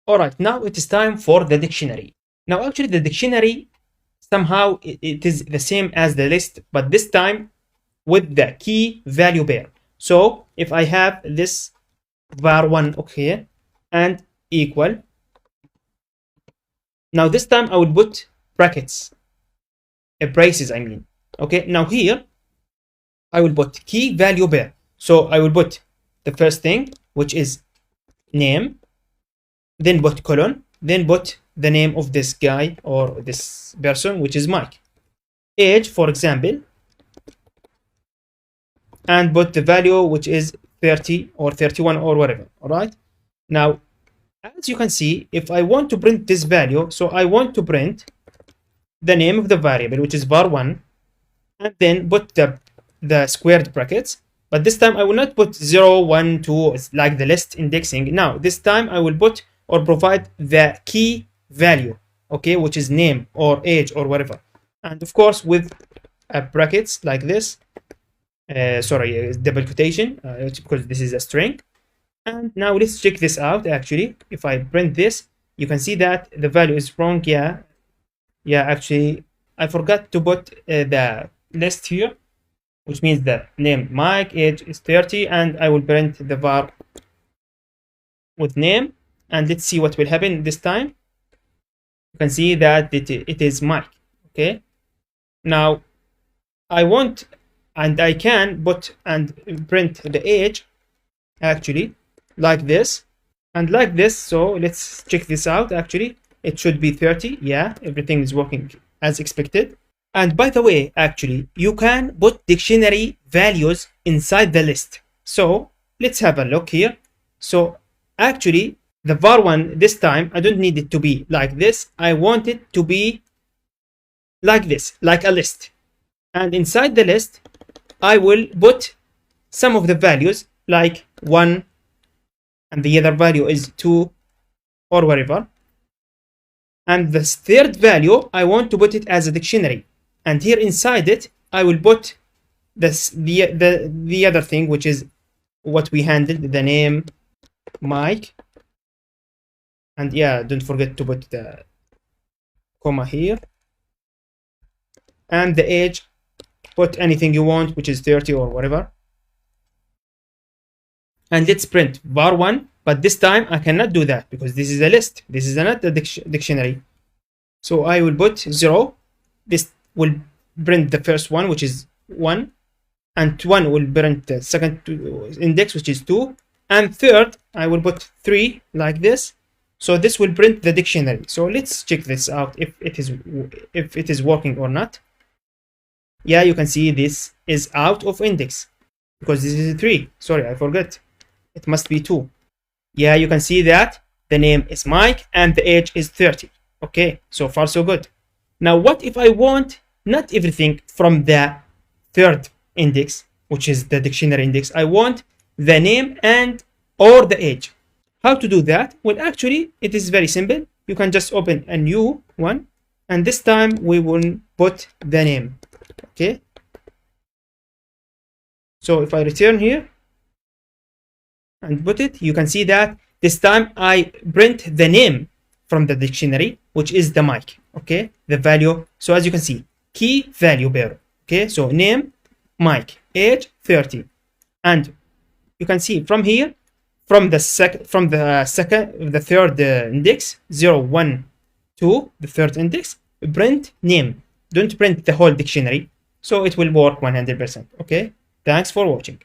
All right, now it is time for the dictionary. Now, actually, the dictionary somehow it is the same as the list, but this time with the key value pair. So if I have this var1 okay and equal, now this time I will put brackets, braces I mean. Okay, now here I will put key value pair. So I will put the first thing, which is name, then put colon, then put the name of this guy or this person, which is Mike. Age, for example, and put the value, which is 30 or 31 or whatever. All right. Now, as you can see, if I want to print this value, so I want to print the name of the variable, which is var1, and then put the squared brackets. But this time I will not put 0, 1, 2, like the list indexing. Now, this time I will put or provide the key value, okay, which is name or age or whatever. And of course, with brackets like this, double quotation, because this is a string. And now let's check this out. Actually, if I print this, you can see that the value is wrong. Yeah, actually, I forgot to put the list here, which means the name Mike, age is 30, and I will print the var with name. And let's see what will happen this time. You can see that it is Mike. Okay. Now, I want, and I can put and print the age, actually, like this and like this. So let's check this out. Actually, it should be 30. Yeah, everything is working as expected. And by the way, actually, you can put dictionary values inside the list. So let's have a look here. So actually, the var1 this time, I don't need it to be like this. I want it to be like this, like a list. And inside the list, I will put some of the values like 1, and the other value is 2 or whatever. And the third value, I want to put it as a dictionary. And here inside it, I will put this the other thing, which is what we handled, the name Mike. And yeah, don't forget to put the comma here. And the age, put anything you want, which is 30 or whatever. And let's print var1, but this time I cannot do that because this is a list. This is not a dictionary. So I will put 0. This will print the first one, which is 1. And 1 will print the second index, which is 2. And third, I will put 3 like this. So this will print the dictionary. So let's check this out if it is working or not. Yeah, you can see this is out of index because this is 3. Sorry, I forgot. It must be 2. Yeah, you can see that the name is Mike and the age is 30. Okay, so far so good. Now, what if I want not everything from the third index, which is the dictionary index? I want the name and or the age. How to do that? Well, actually, it is very simple. You can just open a new one, and this time we will put the name. Okay. So if I return here and put it, you can see that this time I print the name from the dictionary, which is the Mike. Okay, the value. So as you can see, key value pair. Okay, so name Mike, age 30, and you can see from here, from the third index 0, 1, 2, the third index, print name. Don't print the whole dictionary. So it will work 100%. Okay, thanks for watching.